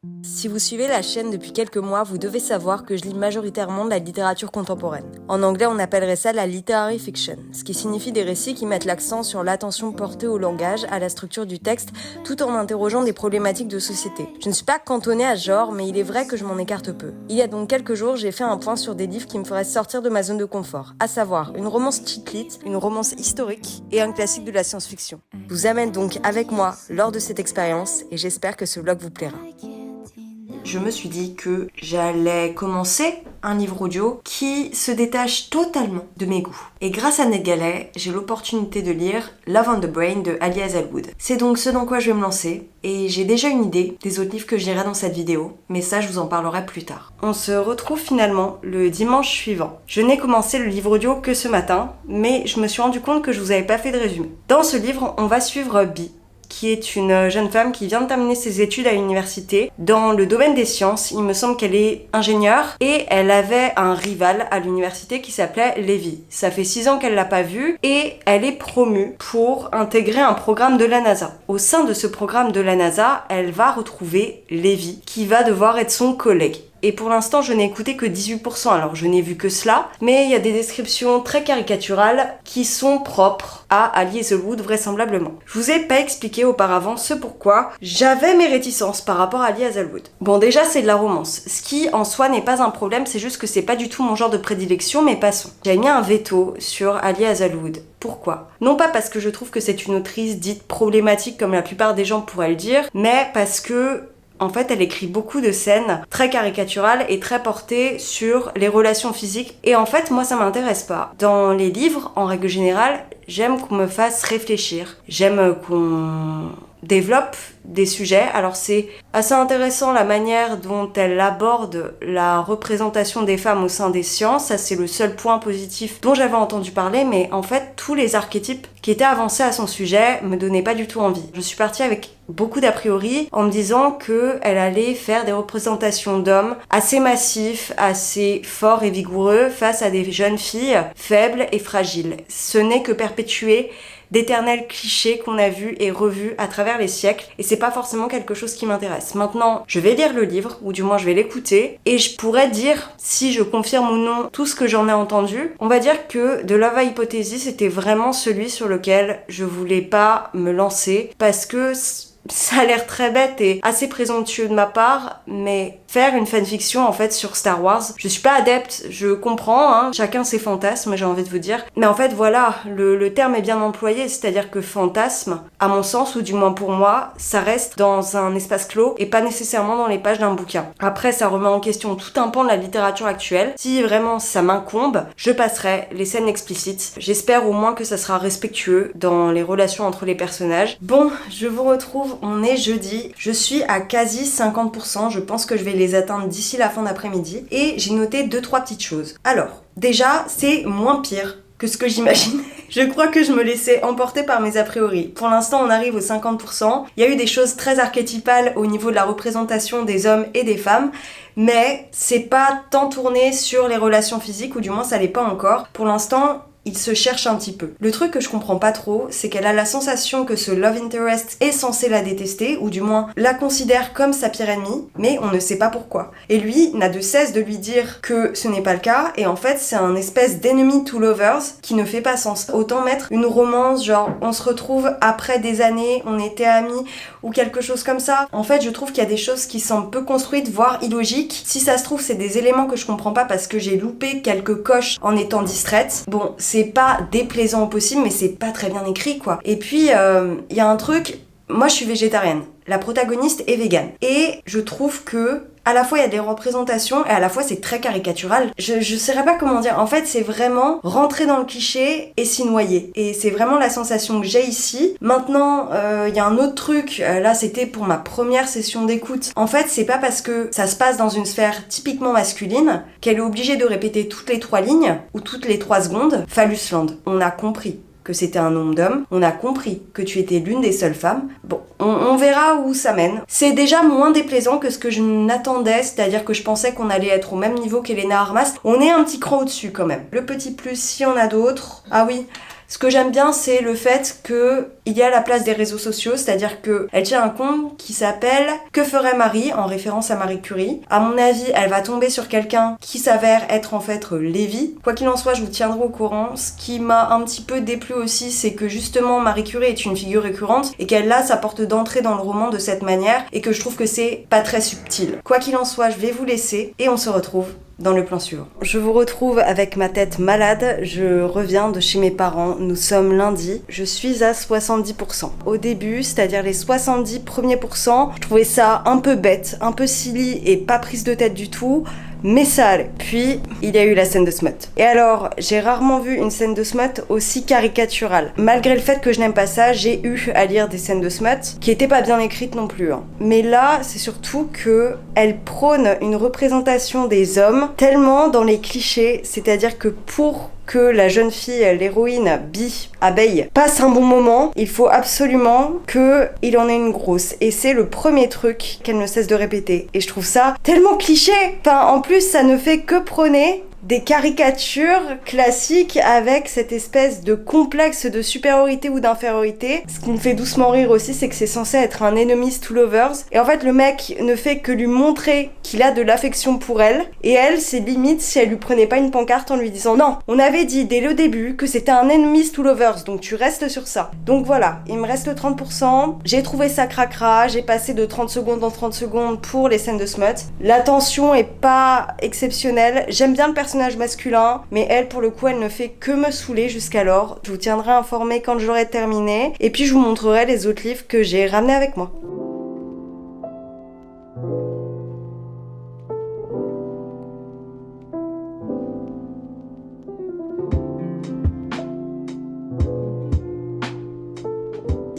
Si vous suivez la chaîne depuis quelques mois, vous devez savoir que je lis majoritairement de la littérature contemporaine. En anglais, on appellerait ça la literary fiction, ce qui signifie des récits qui mettent l'accent sur l'attention portée au langage, à la structure du texte, tout en interrogeant des problématiques de société. Je ne suis pas cantonnée à ce genre, mais il est vrai que je m'en écarte peu. Il y a donc quelques jours, j'ai fait un point sur des livres qui me feraient sortir de ma zone de confort, à savoir une romance cheap-lit, une romance historique et un classique de la science-fiction. Je vous amène donc avec moi lors de cette expérience et j'espère que ce vlog vous plaira. Je me suis dit que j'allais commencer un livre audio qui se détache totalement de mes goûts. Et grâce à NetGalley, j'ai l'opportunité de lire Love on the Brain de Ali Hazelwood. C'est donc ce dans quoi je vais me lancer, et j'ai déjà une idée des autres livres que je lirai dans cette vidéo, mais ça je vous en parlerai plus tard. On se retrouve finalement le dimanche suivant. Je n'ai commencé le livre audio que ce matin, mais je me suis rendu compte que je vous avais pas fait de résumé. Dans ce livre, on va suivre Bee, qui est une jeune femme qui vient de terminer ses études à l'université dans le domaine des sciences. Il me semble qu'elle est ingénieure et elle avait un rival à l'université qui s'appelait Levi. Ça fait 6 ans qu'elle l'a pas vu et elle est promue pour intégrer un programme de la NASA. Au sein de ce programme de la NASA, elle va retrouver Levi qui va devoir être son collègue. Et pour l'instant, je n'ai écouté que 18%, alors je n'ai vu que cela, mais il y a des descriptions très caricaturales qui sont propres à Ali Hazelwood vraisemblablement. Je vous ai pas expliqué auparavant ce pourquoi j'avais mes réticences par rapport à Ali Hazelwood. Bon, déjà c'est de la romance, ce qui en soi n'est pas un problème, c'est juste que c'est pas du tout mon genre de prédilection, mais passons. J'ai mis un veto sur Ali Hazelwood. Pourquoi ? Non pas parce que je trouve que c'est une autrice dite problématique comme la plupart des gens pourraient le dire, mais parce que en fait, elle écrit beaucoup de scènes très caricaturales et très portées sur les relations physiques. Et en fait, moi, ça m'intéresse pas. Dans les livres, en règle générale, j'aime qu'on me fasse réfléchir. J'aime qu'on développe des sujets. Alors c'est assez intéressant la manière dont elle aborde la représentation des femmes au sein des sciences. Ça, c'est le seul point positif dont j'avais entendu parler, mais en fait, tous les archétypes qui étaient avancés à son sujet me donnaient pas du tout envie. Je suis partie avec beaucoup d'a priori en me disant qu'elle allait faire des représentations d'hommes assez massifs, assez forts et vigoureux face à des jeunes filles faibles et fragiles. Ce n'est que perpétuer d'éternels clichés qu'on a vus et revus à travers les siècles, et c'est pas forcément quelque chose qui m'intéresse. Maintenant, je vais lire le livre, ou du moins je vais l'écouter, et je pourrais dire si je confirme ou non tout ce que j'en ai entendu. On va dire que The Love Hypothesis était vraiment celui sur lequel je voulais pas me lancer, parce que ça a l'air très bête et assez présomptueux de ma part, mais faire une fanfiction en fait sur Star Wars, je suis pas adepte, je comprends, hein, chacun ses fantasmes, j'ai envie de vous dire. Mais en fait voilà, le terme est bien employé, c'est-à-dire que fantasme, à mon sens, ou du moins pour moi, ça reste dans un espace clos et pas nécessairement dans les pages d'un bouquin. Après, ça remet en question tout un pan de la littérature actuelle. Si vraiment ça m'incombe, je passerai les scènes explicites. J'espère au moins que ça sera respectueux dans les relations entre les personnages. Bon, je vous retrouve, on est jeudi, je suis à quasi 50%, je pense que je vais les atteindre d'ici la fin d'après-midi, et j'ai noté 2-3 petites choses. Alors, déjà, c'est moins pire que ce que j'imaginais. Je crois que je me laissais emporter par mes a priori. Pour l'instant, on arrive aux 50%. Il y a eu des choses très archétypales au niveau de la représentation des hommes et des femmes, mais c'est pas tant tourné sur les relations physiques, ou du moins ça l'est pas encore. Pour l'instant, il se cherche un petit peu. Le truc que je comprends pas trop, c'est qu'elle a la sensation que ce love interest est censé la détester, ou du moins la considère comme sa pire ennemie, mais on ne sait pas pourquoi. Et lui n'a de cesse de lui dire que ce n'est pas le cas, et en fait c'est un espèce d'enemy to lovers qui ne fait pas sens. Autant mettre une romance, genre on se retrouve après des années, on était amis, ou quelque chose comme ça. En fait, je trouve qu'il y a des choses qui semblent peu construites, voire illogiques. Si ça se trouve, c'est des éléments que je comprends pas parce que j'ai loupé quelques coches en étant distraite. Bon, c'est pas déplaisant au possible, mais c'est pas très bien écrit, quoi. Et puis, y a un truc, moi je suis végétarienne. La protagoniste est végane. Et je trouve que à la fois il y a des représentations et à la fois c'est très caricatural. Je saurais pas comment dire. En fait, c'est vraiment rentrer dans le cliché et s'y noyer. Et c'est vraiment la sensation que j'ai ici. Maintenant, il y a un autre truc. Là, c'était pour ma première session d'écoute. En fait, c'est pas parce que ça se passe dans une sphère typiquement masculine qu'elle est obligée de répéter toutes les 3 lignes ou toutes les 3 secondes Phallusland. On a compris que c'était un nombre d'hommes, on a compris que tu étais l'une des seules femmes. Bon, on verra où ça mène. C'est déjà moins déplaisant que ce que je n'attendais, c'est-à-dire que je pensais qu'on allait être au même niveau qu'Helena Armas. On est un petit cran au-dessus quand même. Le petit plus, si on a d'autres. Ah oui, ce que j'aime bien, c'est le fait que il y a la place des réseaux sociaux, c'est-à-dire que elle tient un compte qui s'appelle Que ferait Marie, en référence à Marie Curie. À mon avis, elle va tomber sur quelqu'un qui s'avère être en fait Lévy. Quoi qu'il en soit, je vous tiendrai au courant. Ce qui m'a un petit peu déplu aussi, c'est que justement Marie Curie est une figure récurrente et qu'elle a sa porte d'entrée dans le roman de cette manière et que je trouve que c'est pas très subtil. Quoi qu'il en soit, je vais vous laisser et on se retrouve dans le plan suivant. Je vous retrouve avec ma tête malade, je reviens de chez mes parents, nous sommes lundi, je suis à 70%. Au début, c'est-à-dire les 70 premiers pourcents, je trouvais ça un peu bête, un peu silly et pas prise de tête du tout, mais ça allait. Puis, il y a eu la scène de smut. Et alors, j'ai rarement vu une scène de smut aussi caricaturale. Malgré le fait que je n'aime pas ça, j'ai eu à lire des scènes de smut qui étaient pas bien écrites non plus. Mais là, c'est surtout que elle prône une représentation des hommes tellement dans les clichés, c'est-à-dire que pour que la jeune fille, l'héroïne, abeille, passe un bon moment, il faut absolument qu'il en ait une grosse. Et c'est le premier truc qu'elle ne cesse de répéter. Et je trouve ça tellement cliché. Enfin, en plus, ça ne fait que prôner des caricatures classiques avec cette espèce de complexe de supériorité ou d'infériorité. Ce qui me fait doucement rire aussi, c'est que c'est censé être un enemies to lovers. Et en fait, le mec ne fait que lui montrer qu'il a de l'affection pour elle. Et elle, c'est limite si elle lui prenait pas une pancarte en lui disant non, on avait dit dès le début que c'était un enemies to lovers, donc tu restes sur ça. Donc voilà, il me reste 30%. J'ai trouvé ça cracra, j'ai passé de 30 secondes en 30 secondes pour les scènes de smut. La tension est pas exceptionnelle. J'aime bien le personnage masculin, mais elle, pour le coup, elle ne fait que me saouler jusqu'alors. Je vous tiendrai informé quand j'aurai terminé, et puis je vous montrerai les autres livres que j'ai ramenés avec moi.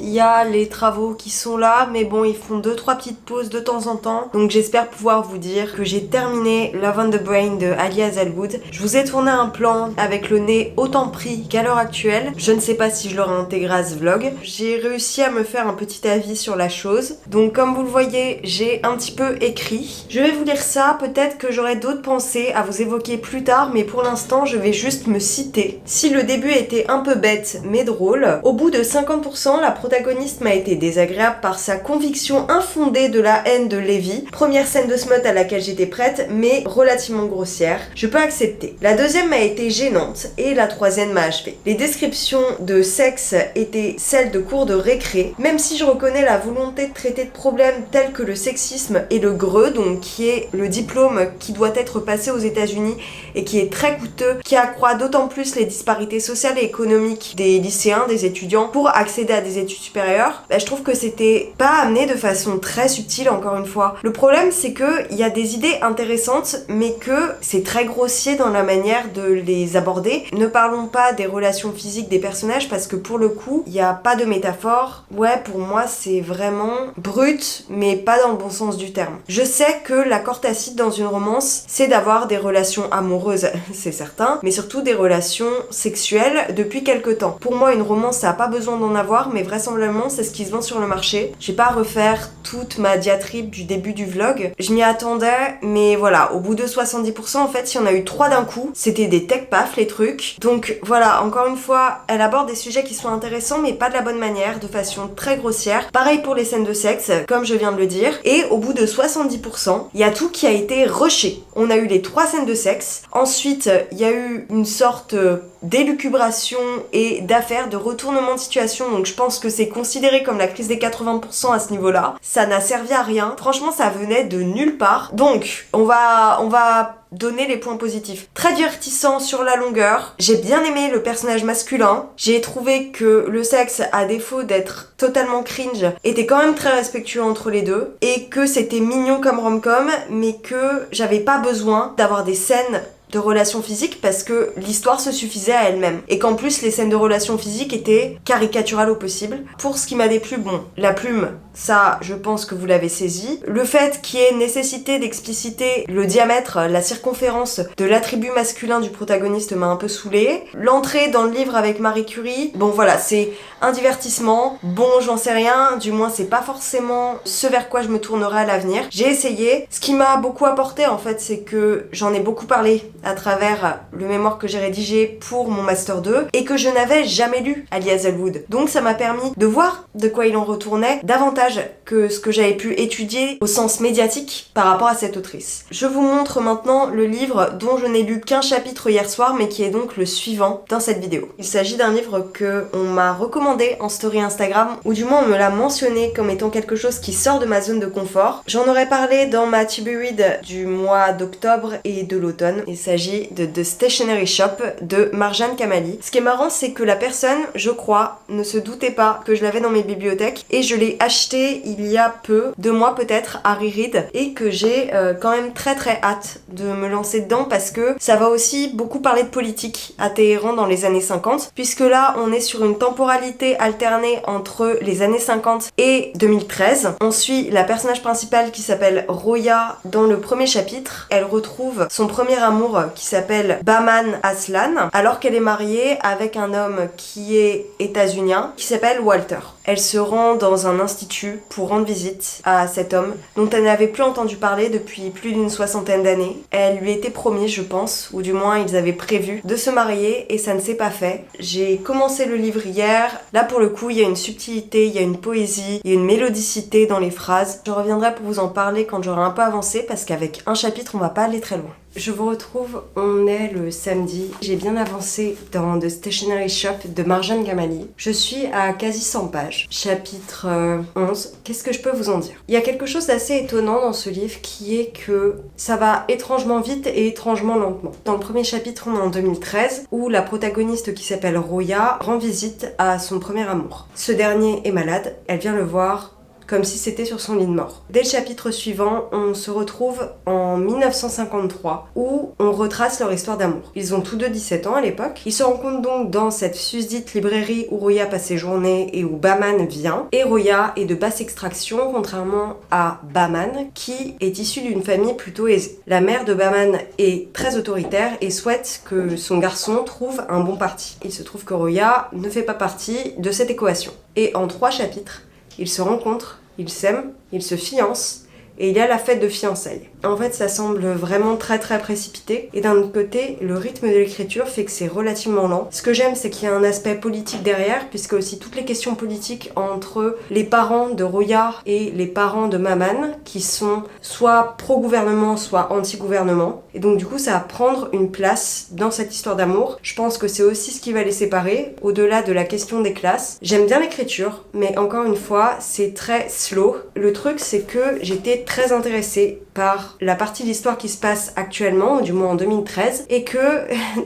Il y a les travaux qui sont là, mais bon, ils font 2-3 petites pauses de temps en temps. Donc j'espère pouvoir vous dire que j'ai terminé Love on the Brain de Ali Hazelwood. Je vous ai tourné un plan avec le nez autant pris qu'à l'heure actuelle. Je ne sais pas si je l'aurai intégré à ce vlog. J'ai réussi à me faire un petit avis sur la chose. Donc comme vous le voyez, j'ai un petit peu écrit. Je vais vous lire ça, peut-être que j'aurai d'autres pensées à vous évoquer plus tard, mais pour l'instant, je vais juste me citer. Si le début était un peu bête, mais drôle, au bout de 50%, la protagoniste m'a été désagréable par sa conviction infondée de la haine de Lévy. Première scène de smut à laquelle j'étais prête, mais relativement grossière. Je peux accepter. La deuxième m'a été gênante et la troisième m'a achevé. Les descriptions de sexe étaient celles de cours de récré, même si je reconnais la volonté de traiter de problèmes tels que le sexisme et le GRE, donc qui est le diplôme qui doit être passé aux États-Unis et qui est très coûteux, qui accroît d'autant plus les disparités sociales et économiques des lycéens, des étudiants pour accéder à des études supérieure, je trouve que c'était pas amené de façon très subtile encore une fois. Le problème c'est que il y a des idées intéressantes mais que c'est très grossier dans la manière de les aborder. Ne parlons pas des relations physiques des personnages parce que pour le coup, il n'y a pas de métaphore. Ouais, pour moi c'est vraiment brut mais pas dans le bon sens du terme. Je sais que l'accord tacite dans une romance, c'est d'avoir des relations amoureuses, c'est certain, mais surtout des relations sexuelles depuis quelque temps. Pour moi, une romance, ça a pas besoin d'en avoir, mais vraisemblablement c'est ce qui se vend sur le marché. Je vais pas refaire toute ma diatribe du début du vlog. Je m'y attendais, mais voilà, au bout de 70%, en fait, il y en a eu 3 d'un coup. C'était des tech paf les trucs. Donc voilà, encore une fois, elle aborde des sujets qui sont intéressants, mais pas de la bonne manière, de façon très grossière. Pareil pour les scènes de sexe, comme je viens de le dire. Et au bout de 70%, il y a tout qui a été rushé. On a eu les 3 scènes de sexe. Ensuite, il y a eu une sorte d'élucubration et d'affaires, de retournement de situation. Donc je pense que c'est considéré comme la crise des 80% à ce niveau-là. Ça n'a servi à rien. Franchement, ça venait de nulle part. Donc, on va donner les points positifs. Très divertissant sur la longueur. J'ai bien aimé le personnage masculin. J'ai trouvé que le sexe, à défaut d'être totalement cringe, était quand même très respectueux entre les deux. Et que c'était mignon comme rom-com, mais que j'avais pas besoin d'avoir des scènes de relations physiques parce que l'histoire se suffisait à elle-même. Et qu'en plus, les scènes de relations physiques étaient caricaturales au possible. Pour ce qui m'a déplu, bon, la plume, ça, je pense que vous l'avez saisi. Le fait qu'il y ait nécessité d'expliciter le diamètre, la circonférence de l'attribut masculin du protagoniste m'a un peu saoulée. L'entrée dans le livre avec Marie Curie, bon voilà, c'est un divertissement. Bon, j'en sais rien, du moins c'est pas forcément ce vers quoi je me tournerai à l'avenir. J'ai essayé. Ce qui m'a beaucoup apporté en fait, c'est que j'en ai beaucoup parlé à travers le mémoire que j'ai rédigé pour mon Master 2 et que je n'avais jamais lu Ali Hazelwood. Donc ça m'a permis de voir de quoi il en retournait davantage que ce que j'avais pu étudier au sens médiatique par rapport à cette autrice. Je vous montre maintenant le livre dont je n'ai lu qu'un chapitre hier soir mais qui est donc le suivant dans cette vidéo. Il s'agit d'un livre que on m'a recommandé en story Instagram, ou du moins on me l'a mentionné comme étant quelque chose qui sort de ma zone de confort. J'en aurais parlé dans ma to be read du mois d'octobre et de l'automne. Il s'agit de The Stationery Shop de Marjane Kamali. Ce qui est marrant, c'est que la personne, je crois, ne se doutait pas que je l'avais dans mes bibliothèques et je l'ai acheté il y a peu, 2 mois peut-être, à Reread, et que j'ai quand même très hâte de me lancer dedans parce que ça va aussi beaucoup parler de politique à Téhéran dans les années 50, puisque là on est sur une temporalité alternée entre les années 50 et 2013. On suit la personnage principale qui s'appelle Roya dans le premier chapitre. Elle retrouve son premier amour qui s'appelle Bahman Aslan alors qu'elle est mariée avec un homme qui est états-unien qui s'appelle Walter. Elle se rend dans un institut pour rendre visite à cet homme dont elle n'avait plus entendu parler depuis plus d'une 60aine d'années. Elle lui était promise, je pense, ou du moins ils avaient prévu de se marier et ça ne s'est pas fait. J'ai commencé le livre hier. Là pour le coup, il y a une subtilité, il y a une poésie, il y a une mélodicité dans les phrases. Je reviendrai pour vous en parler quand j'aurai un peu avancé parce qu'avec un chapitre, on va pas aller très loin. Je vous retrouve, on est le samedi. J'ai bien avancé dans The Stationery Shop de Marjane Kamali. Je suis à quasi 100 pages, chapitre 11. Qu'est-ce que je peux vous en dire? Il y a quelque chose d'assez étonnant dans ce livre qui est que ça va étrangement vite et étrangement lentement. Dans le premier chapitre, on est en 2013 où la protagoniste qui s'appelle Roya rend visite à son premier amour. Ce dernier est malade, elle vient le voir comme si c'était sur son lit de mort. Dès le chapitre suivant, on se retrouve en 1953 où on retrace leur histoire d'amour. Ils ont tous deux 17 ans à l'époque. Ils se rencontrent donc dans cette susdite librairie où Roya passe ses journées et où Bahman vient. Et Roya est de basse extraction, contrairement à Bahman qui est issu d'une famille plutôt aisée. La mère de Bahman est très autoritaire et souhaite que son garçon trouve un bon parti. Il se trouve que Roya ne fait pas partie de cette équation. Et en 3 chapitres, ils se rencontrent, ils s'aiment, ils se fiancent et il y a la fête de fiançailles. En fait, ça semble vraiment très précipité. Et d'un autre côté, le rythme de l'écriture fait que c'est relativement lent. Ce que j'aime, c'est qu'il y a un aspect politique derrière, puisque aussi toutes les questions politiques entre les parents de Roya et les parents de Bahman, qui sont soit pro-gouvernement, soit anti-gouvernement. Et donc du coup, ça va prendre une place dans cette histoire d'amour. Je pense que c'est aussi ce qui va les séparer, au-delà de la question des classes. J'aime bien l'écriture, mais encore une fois, c'est très slow. Le truc, c'est que j'étais très intéressée par la partie de l'histoire qui se passe actuellement, ou du moins en 2013, et que,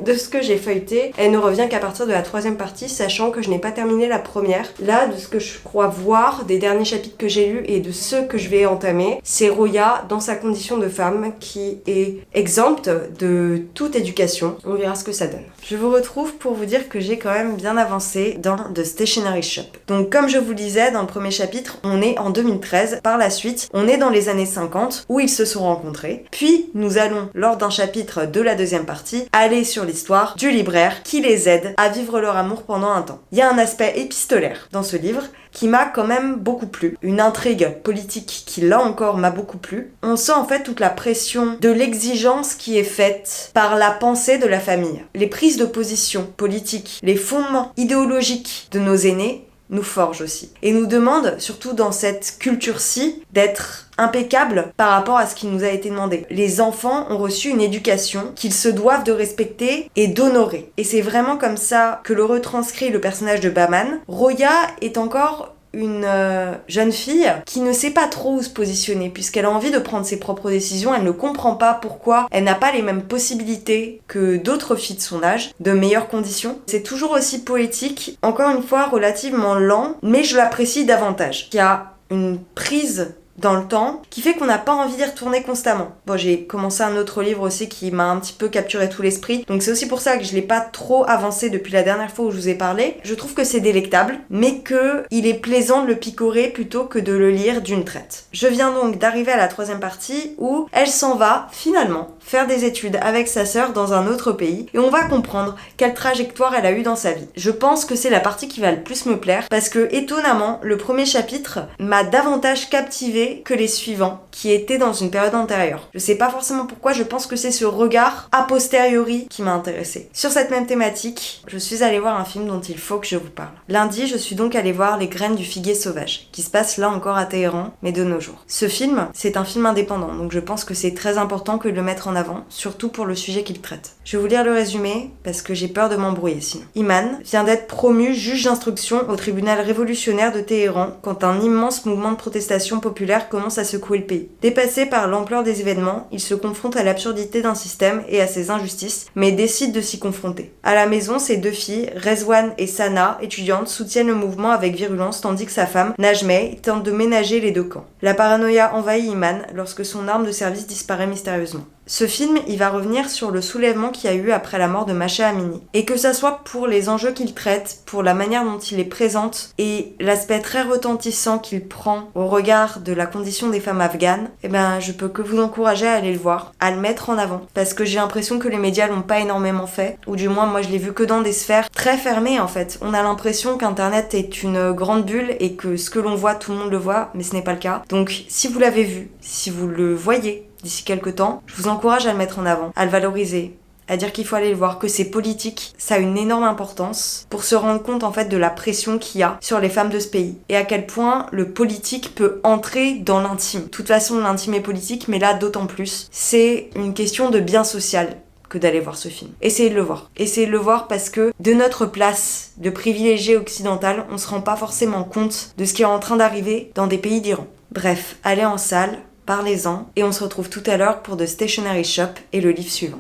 de ce que j'ai feuilleté, elle ne revient qu'à partir de la 3e partie, sachant que je n'ai pas terminé la première. Là, de ce que je crois voir, des derniers chapitres que j'ai lus et de ceux que je vais entamer, c'est Roya dans sa condition de femme qui est exempte de toute éducation. On verra ce que ça donne. Je vous retrouve pour vous dire que j'ai quand même bien avancé dans The Stationery Shop. Donc comme je vous le disais dans le premier chapitre, on est en 2013. Par la suite, on est dans les années 50 où ils se sont rencontrés. Puis nous allons, lors d'un chapitre de la 2e partie, aller sur l'histoire du libraire qui les aide à vivre leur amour pendant un temps. Il y a un aspect épistolaire dans ce livre qui m'a quand même beaucoup plu. Une intrigue politique qui, là encore, m'a beaucoup plu. On sent en fait toute la pression de l'exigence qui est faite par la pensée de la famille. Les prises de position politiques, les fondements idéologiques de nos aînés nous forgent aussi. Et nous demandent, surtout dans cette culture-ci, d'être impeccable par rapport à ce qui nous a été demandé. Les enfants ont reçu une éducation qu'ils se doivent de respecter et d'honorer. Et c'est vraiment comme ça que le retranscrit le personnage de Bahman. Roya est encore une jeune fille qui ne sait pas trop où se positionner puisqu'elle a envie de prendre ses propres décisions, elle ne comprend pas pourquoi elle n'a pas les mêmes possibilités que d'autres filles de son âge, de meilleures conditions. C'est toujours aussi poétique, encore une fois relativement lent, mais je l'apprécie davantage. Il y a une prise dans le temps, qui fait qu'on n'a pas envie d'y retourner constamment. Bon, j'ai commencé un autre livre aussi qui m'a un petit peu capturé tout l'esprit, donc c'est aussi pour ça que je l'ai pas trop avancé depuis la dernière fois où je vous ai parlé. Je trouve que c'est délectable, mais que il est plaisant de le picorer plutôt que de le lire d'une traite. Je viens donc d'arriver à la 3e partie où elle s'en va, finalement, faire des études avec sa sœur dans un autre pays, et on va comprendre quelle trajectoire elle a eu dans sa vie. Je pense que c'est la partie qui va le plus me plaire, parce que, étonnamment, le premier chapitre m'a davantage captivé stylés que les suivants qui étaient dans une période antérieure. Je sais pas forcément pourquoi, je pense que c'est ce regard a posteriori qui m'a intéressée. Sur cette même thématique, je suis allée voir un film dont il faut que je vous parle. Lundi, je suis donc allée voir Les Graines du Figuier Sauvage, qui se passe là encore à Téhéran, mais de nos jours. Ce film, c'est un film indépendant, donc je pense que c'est très important que de le mettre en avant, surtout pour le sujet qu'il traite. Je vais vous lire le résumé, parce que j'ai peur de m'embrouiller sinon. Iman vient d'être promu juge d'instruction au tribunal révolutionnaire de Téhéran quand un immense mouvement de protestation populaire commence à secouer le pays. Dépassé par l'ampleur des événements, il se confronte à l'absurdité d'un système et à ses injustices, mais décide de s'y confronter. À la maison, ses deux filles, Rezwan et Sana, étudiantes, soutiennent le mouvement avec virulence tandis que sa femme, Najmeh, tente de ménager les deux camps. La paranoïa envahit Iman lorsque son arme de service disparaît mystérieusement. Ce film, il va revenir sur le soulèvement qu'il y a eu après la mort de Mahsa Amini. Et que ça soit pour les enjeux qu'il traite, pour la manière dont il est présente et l'aspect très retentissant qu'il prend au regard de la condition des femmes afghanes, je peux que vous encourager à aller le voir, à le mettre en avant. Parce que j'ai l'impression que les médias l'ont pas énormément fait, ou du moins moi je l'ai vu que dans des sphères très fermées en fait. On a l'impression qu'Internet est une grande bulle et que ce que l'on voit, tout le monde le voit, mais ce n'est pas le cas. Donc si vous l'avez vu, si vous le voyez, d'ici quelques temps, je vous encourage à le mettre en avant, à le valoriser, à dire qu'il faut aller le voir, que c'est politique, ça a une énorme importance pour se rendre compte en fait de la pression qu'il y a sur les femmes de ce pays et à quel point le politique peut entrer dans l'intime. De toute façon, l'intime est politique, mais là d'autant plus. C'est une question de bien social que d'aller voir ce film. Essayez de le voir. Essayez de le voir parce que de notre place de privilégié occidental, on se rend pas forcément compte de ce qui est en train d'arriver dans des pays d'Iran. Bref, allez en salle, parlez-en, et on se retrouve tout à l'heure pour The Stationery Shop et le livre suivant.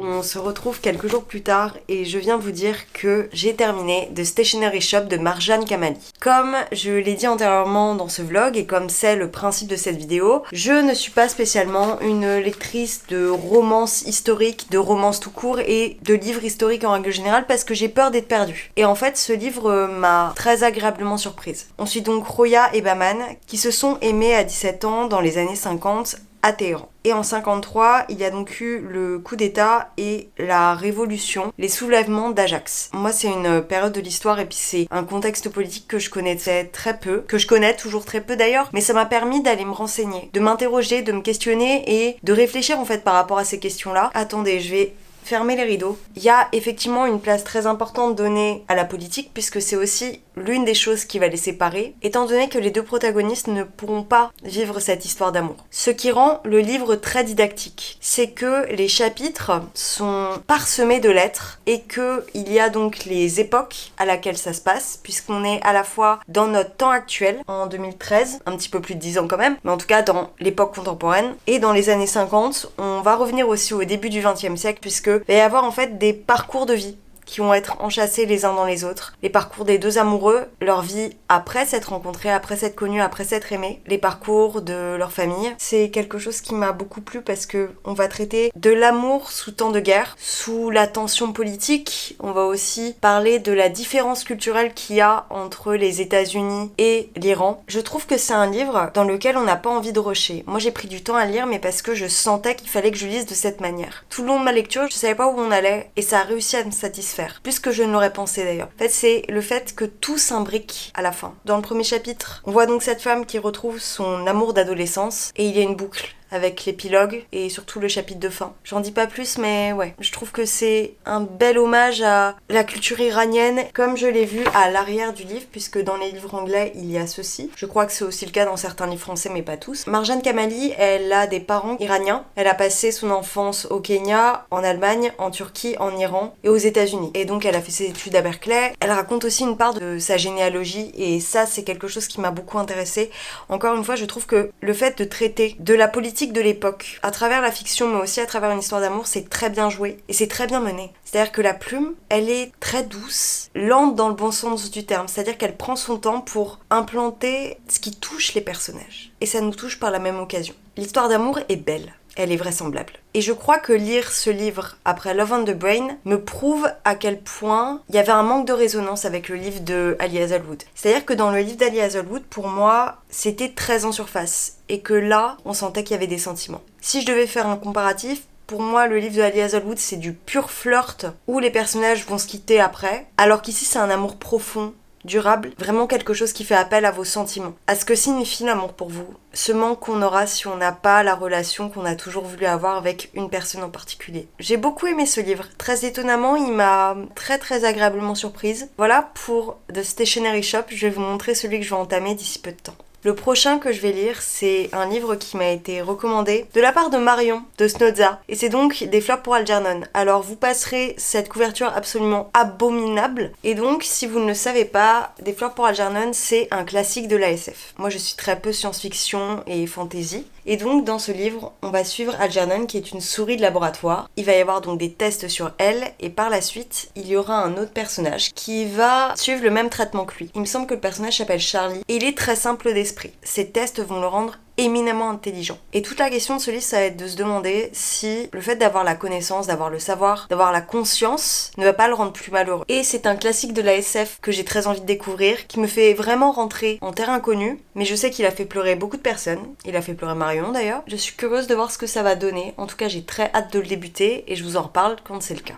On se retrouve quelques jours plus tard et je viens vous dire que j'ai terminé The Stationery Shop de Marjane Kamali. Comme je l'ai dit antérieurement dans ce vlog et comme c'est le principe de cette vidéo, je ne suis pas spécialement une lectrice de romances historiques, de romances tout court et de livres historiques en règle générale parce que j'ai peur d'être perdue. Et en fait, ce livre m'a très agréablement surprise. On suit donc Roya et Bahman qui se sont aimés à 17 ans dans les années 50 à Téhéran. Et en 53, il y a donc eu le coup d'état et la révolution, les soulèvements d'Ajax. Moi, c'est une période de l'histoire et puis c'est un contexte politique que je connaissais très peu, que je connais toujours très peu d'ailleurs, mais ça m'a permis d'aller me renseigner, de m'interroger, de me questionner et de réfléchir en fait par rapport à ces questions-là. Attendez, je vais fermer les rideaux. Il y a effectivement une place très importante donnée à la politique puisque c'est aussi l'une des choses qui va les séparer, étant donné que les deux protagonistes ne pourront pas vivre cette histoire d'amour. Ce qui rend le livre très didactique, c'est que les chapitres sont parsemés de lettres et que il y a donc les époques à laquelle ça se passe, puisqu'on est à la fois dans notre temps actuel, en 2013, un petit peu plus de 10 ans quand même, mais en tout cas dans l'époque contemporaine, et dans les années 50, on va revenir aussi au début du XXe siècle, puisque il va y avoir en fait des parcours de vie qui vont être enchâssés les uns dans les autres. Les parcours des deux amoureux, leur vie après s'être rencontrés, après s'être connus, après s'être aimés, les parcours de leur famille. C'est quelque chose qui m'a beaucoup plu parce que on va traiter de l'amour sous temps de guerre, sous la tension politique. On va aussi parler de la différence culturelle qu'il y a entre les États-Unis et l'Iran. Je trouve que c'est un livre dans lequel on n'a pas envie de rusher. Moi, j'ai pris du temps à lire, mais parce que je sentais qu'il fallait que je lise de cette manière. Tout le long de ma lecture, je savais pas où on allait et ça a réussi à me satisfaire. Plus que je ne l'aurais pensé d'ailleurs. En fait, c'est le fait que tout s'imbrique à la fin. Dans le premier chapitre, on voit donc cette femme qui retrouve son amour d'adolescence et il y a une boucle avec l'épilogue et surtout le chapitre de fin. J'en dis pas plus, mais ouais, je trouve que c'est un bel hommage à la culture iranienne, comme je l'ai vu à l'arrière du livre, puisque dans les livres anglais, il y a ceci. Je crois que c'est aussi le cas dans certains livres français, mais pas tous. Marjane Kamali, elle a des parents iraniens. Elle a passé son enfance au Kenya, en Allemagne, en Turquie, en Iran et aux États-Unis. Et donc, elle a fait ses études à Berkeley. Elle raconte aussi une part de sa généalogie, et ça, c'est quelque chose qui m'a beaucoup intéressée. Encore une fois, je trouve que le fait de traiter de la politique de l'époque, à travers la fiction mais aussi à travers une histoire d'amour, c'est très bien joué et c'est très bien mené. C'est-à-dire que la plume, elle est très douce, lente dans le bon sens du terme, c'est-à-dire qu'elle prend son temps pour implanter ce qui touche les personnages. Et ça nous touche par la même occasion. L'histoire d'amour est belle. elle est vraisemblable. Et je crois que lire ce livre après Love on the Brain me prouve à quel point il y avait un manque de résonance avec le livre de Ali Hazelwood. C'est-à-dire que dans le livre d'Ali Hazelwood, pour moi, c'était très en surface. Et que là, on sentait qu'il y avait des sentiments. Si je devais faire un comparatif, pour moi, le livre de Ali Hazelwood, c'est du pur flirt où les personnages vont se quitter après, alors qu'ici, c'est un amour profond, durable, vraiment quelque chose qui fait appel à vos sentiments, à ce que signifie l'amour pour vous, ce manque qu'on aura si on n'a pas la relation qu'on a toujours voulu avoir avec une personne en particulier. J'ai beaucoup aimé ce livre, très étonnamment, il m'a très agréablement surprise. Voilà pour The Stationery Shop, je vais vous montrer celui que je vais entamer d'ici peu de temps. Le prochain que je vais lire, c'est un livre qui m'a été recommandé de la part de Marion de Snodza. Et c'est donc Des fleurs pour Algernon. Alors vous passerez cette couverture absolument abominable. Et donc, si vous ne le savez pas, Des fleurs pour Algernon, c'est un classique de la SF. Moi, je suis très peu science-fiction et fantasy. Et donc, dans ce livre, on va suivre Algernon qui est une souris de laboratoire. Il va y avoir donc des tests sur elle. Et par la suite, il y aura un autre personnage qui va suivre le même traitement que lui. Il me semble que le personnage s'appelle Charlie. Et il est très simple d'esprit. Ces tests vont le rendre éminemment intelligent. Et toute la question de ce livre, ça va être de se demander si le fait d'avoir la connaissance, d'avoir le savoir, d'avoir la conscience ne va pas le rendre plus malheureux. Et c'est un classique de la SF que j'ai très envie de découvrir, qui me fait vraiment rentrer en terre inconnue, mais je sais qu'il a fait pleurer beaucoup de personnes. Il a fait pleurer Marion d'ailleurs. Je suis curieuse de voir ce que ça va donner. En tout cas, j'ai très hâte de le débuter et je vous en reparle quand c'est le cas.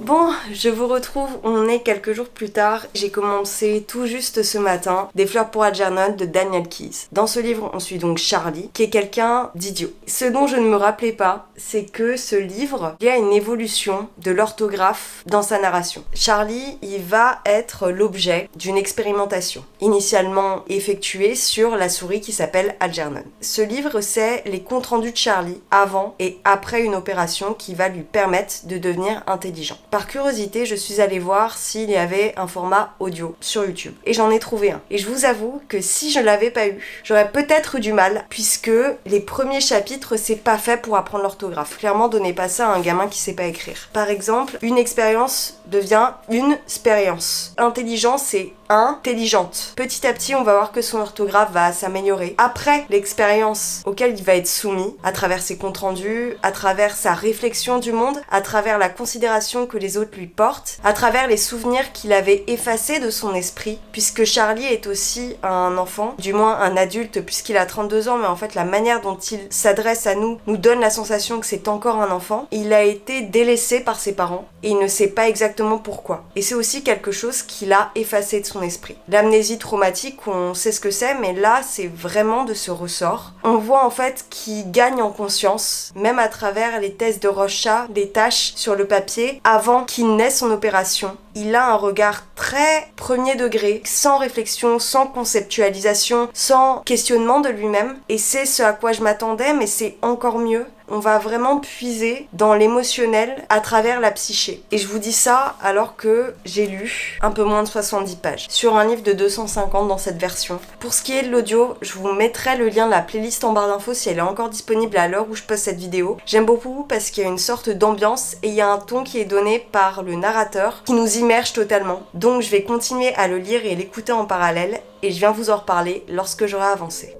Bon, je vous retrouve, on est quelques jours plus tard. J'ai commencé tout juste ce matin Des fleurs pour Algernon de Daniel Keyes. Dans ce livre, on suit donc Charlie, qui est quelqu'un d'idiot. Ce dont je ne me rappelais pas, c'est que ce livre, il y a une évolution de l'orthographe dans sa narration. Charlie, il va être l'objet d'une expérimentation, initialement effectuée sur la souris qui s'appelle Algernon. Ce livre, c'est les comptes rendus de Charlie avant et après une opération qui va lui permettre de devenir intelligent. Par curiosité, je suis allée voir s'il y avait un format audio sur YouTube. Et j'en ai trouvé un. Et je vous avoue que si je l'avais pas eu, j'aurais peut-être eu du mal, puisque les premiers chapitres, c'est pas fait pour apprendre l'orthographe. Clairement, donnez pas ça à un gamin qui sait pas écrire. Par exemple, une expérience devient une expérience. Intelligent, c'est intelligente. Petit à petit, on va voir que son orthographe va s'améliorer. Après l'expérience auquel il va être soumis, à travers ses comptes rendus, à travers sa réflexion du monde, à travers la considération que les autres lui portent, à travers les souvenirs qu'il avait effacés de son esprit, puisque Charlie est aussi un enfant, du moins un adulte puisqu'il a 32 ans, mais en fait la manière dont il s'adresse à nous donne la sensation que c'est encore un enfant. Il a été délaissé par ses parents et il ne sait pas exactement pourquoi. Et c'est aussi quelque chose qu'il a effacé de son esprit. L'amnésie traumatique, on sait ce que c'est, mais là c'est vraiment de ce ressort. On voit en fait qu'il gagne en conscience, même à travers les tests de Rorschach, des taches sur le papier, avant qu'il n'ait son opération. Il a un regard très premier degré, sans réflexion, sans conceptualisation, sans questionnement de lui-même. Et c'est ce à quoi je m'attendais, mais c'est encore mieux. On va vraiment puiser dans l'émotionnel à travers la psyché. Et je vous dis ça alors que j'ai lu un peu moins de 70 pages sur un livre de 250 dans cette version. Pour ce qui est de l'audio, je vous mettrai le lien de la playlist en barre d'infos si elle est encore disponible à l'heure où je poste cette vidéo. J'aime beaucoup parce qu'il y a une sorte d'ambiance et il y a un ton qui est donné par le narrateur qui nous immerge totalement. Donc je vais continuer à le lire et l'écouter en parallèle et je viens vous en reparler lorsque j'aurai avancé.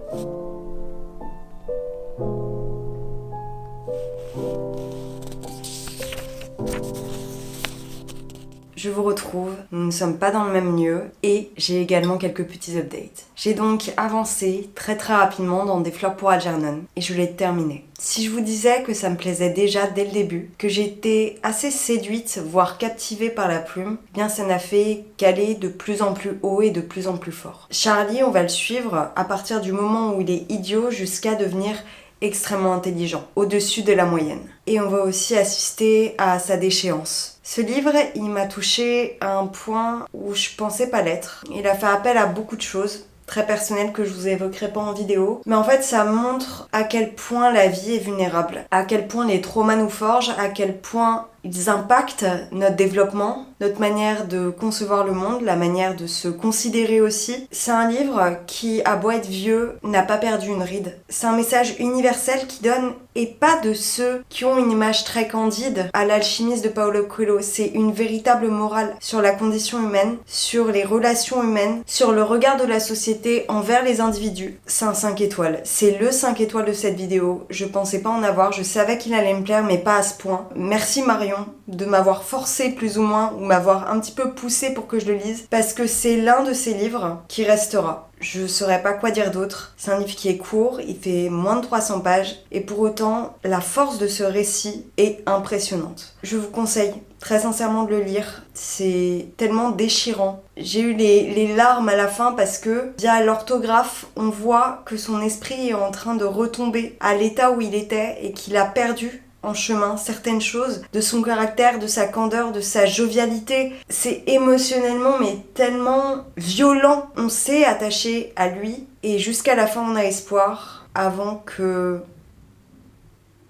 Je vous retrouve, nous ne sommes pas dans le même lieu et j'ai également quelques petits updates. J'ai donc avancé très rapidement dans Des fleurs pour Algernon et je l'ai terminé. Si je vous disais que ça me plaisait déjà dès le début, que j'étais assez séduite, voire captivée par la plume, eh bien ça n'a fait qu'aller de plus en plus haut et de plus en plus fort. Charlie, on va le suivre à partir du moment où il est idiot jusqu'à devenir extrêmement intelligent, au-dessus de la moyenne. Et on va aussi assister à sa déchéance. Ce livre, il m'a touchée à un point où je pensais pas l'être. Il a fait appel à beaucoup de choses très personnelles que je vous évoquerai pas en vidéo. Mais en fait, ça montre à quel point la vie est vulnérable, à quel point les traumas nous forgent, à quel point Ils impactent notre développement, notre manière de concevoir le monde, la manière de se considérer aussi. C'est un livre qui, à beau être vieux, n'a pas perdu une ride. C'est un message universel qui donne, et pas de ceux qui ont une image très candide, à l'alchimiste de Paulo Coelho. C'est une véritable morale sur la condition humaine, sur les relations humaines, sur le regard de la société envers les individus. C'est un 5 étoiles. C'est le 5 étoiles de cette vidéo. Je pensais pas en avoir, je savais qu'il allait me plaire, mais pas à ce point. Merci Marion de m'avoir forcé plus ou moins, ou m'avoir un petit peu poussé pour que je le lise, parce que c'est l'un de ces livres qui restera. Je saurais pas quoi dire d'autre. C'est un livre qui est court, il fait moins de 300 pages, et pour autant, la force de ce récit est impressionnante. Je vous conseille très sincèrement de le lire. C'est tellement déchirant. J'ai eu les larmes à la fin parce que, via l'orthographe, on voit que son esprit est en train de retomber à l'état où il était et qu'il a perdu en chemin certaines choses de son caractère, de sa candeur, de sa jovialité. C'est émotionnellement mais tellement violent. On s'est attaché à lui et jusqu'à la fin on a espoir avant que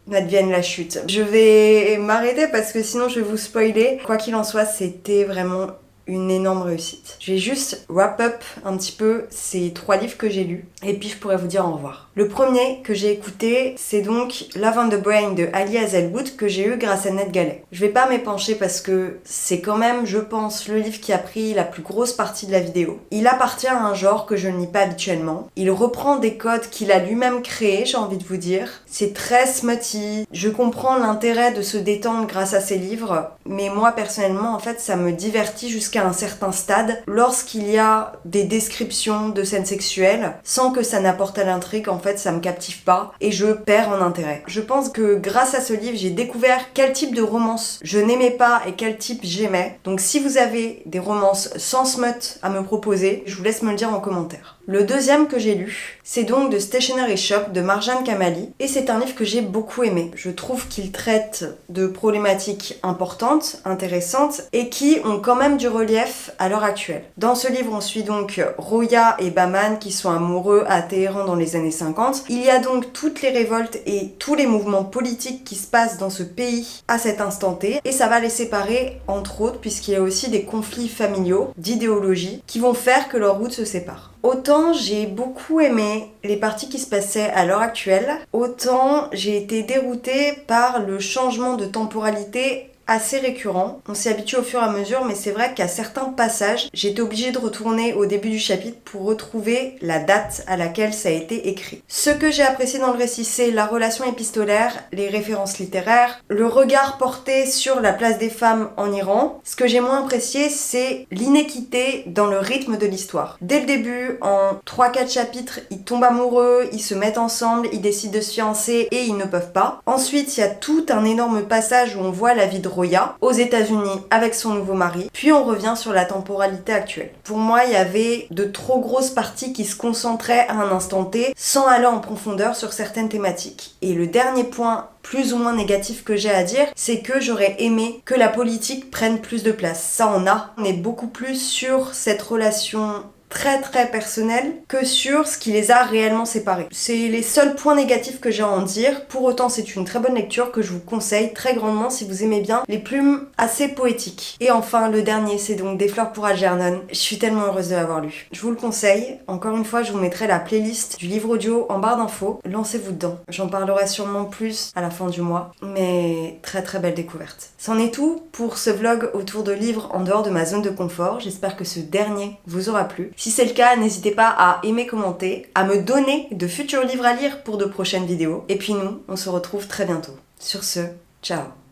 n'advienne la chute. Je vais m'arrêter parce que sinon je vais vous spoiler. Quoi qu'il en soit, c'était vraiment une énorme réussite. Je vais juste wrap up un petit peu ces 3 livres que j'ai lus et puis je pourrais vous dire au revoir. Le premier que j'ai écouté, c'est donc Love on the Brain de Ali Hazelwood que j'ai eu grâce à Ned Gallet. Je vais pas m'épancher parce que c'est quand même, je pense, le livre qui a pris la plus grosse partie de la vidéo. Il appartient à un genre que je ne lis pas habituellement. Il reprend des codes qu'il a lui-même créés, j'ai envie de vous dire. C'est très smutty. Je comprends l'intérêt de se détendre grâce à ces livres, mais moi personnellement, en fait, ça me divertit jusqu'à un certain stade lorsqu'il y a des descriptions de scènes sexuelles sans que ça n'apporte à l'intrigue. En fait, ça me captive pas et je perds en intérêt. Je pense que grâce à ce livre, j'ai découvert quel type de romance je n'aimais pas et quel type j'aimais. Donc si vous avez des romances sans smut à me proposer, je vous laisse me le dire en commentaire. Le deuxième que j'ai lu, c'est donc The Stationery Shop de Marjane Kamali et c'est un livre que j'ai beaucoup aimé. Je trouve qu'il traite de problématiques importantes, intéressantes et qui ont quand même du relief à l'heure actuelle. Dans ce livre, on suit donc Roya et Bahman qui sont amoureux à Téhéran dans les années 50. Il y a donc toutes les révoltes et tous les mouvements politiques qui se passent dans ce pays à cet instant T et ça va les séparer entre autres puisqu'il y a aussi des conflits familiaux, d'idéologie qui vont faire que leurs routes se séparent. Autant j'ai beaucoup aimé les parties qui se passaient à l'heure actuelle, autant j'ai été déroutée par le changement de temporalité assez récurrent. On s'y habitue au fur et à mesure, mais c'est vrai qu'à certains passages, j'étais obligée de retourner au début du chapitre pour retrouver la date à laquelle ça a été écrit. Ce que j'ai apprécié dans le récit, c'est la relation épistolaire, les références littéraires, le regard porté sur la place des femmes en Iran. Ce que j'ai moins apprécié, c'est l'inéquité dans le rythme de l'histoire. Dès le début, en 3-4 chapitres, ils tombent amoureux, ils se mettent ensemble, ils décident de se fiancer et ils ne peuvent pas. Ensuite, il y a tout un énorme passage où on voit la vie de Roya aux États-Unis avec son nouveau mari, puis on revient sur la temporalité actuelle. Pour moi, il y avait de trop grosses parties qui se concentraient à un instant T sans aller en profondeur sur certaines thématiques. Et le dernier point plus ou moins négatif que j'ai à dire, c'est que j'aurais aimé que la politique prenne plus de place. Ça on est beaucoup plus sur cette relation très personnel que sur ce qui les a réellement séparés. C'est les seuls points négatifs que j'ai à en dire. Pour autant, c'est une très bonne lecture que je vous conseille très grandement si vous aimez bien les plumes assez poétiques. Et enfin, le dernier, c'est donc Des fleurs pour Algernon. Je suis tellement heureuse de l'avoir lu. Je vous le conseille. Encore une fois, je vous mettrai la playlist du livre audio en barre d'infos. Lancez-vous dedans. J'en parlerai sûrement plus à la fin du mois. Mais très belle découverte. C'en est tout pour ce vlog autour de livres en dehors de ma zone de confort. J'espère que ce dernier vous aura plu. Si c'est le cas, n'hésitez pas à aimer, commenter, à me donner de futurs livres à lire pour de prochaines vidéos. Et puis nous, on se retrouve très bientôt. Sur ce, ciao!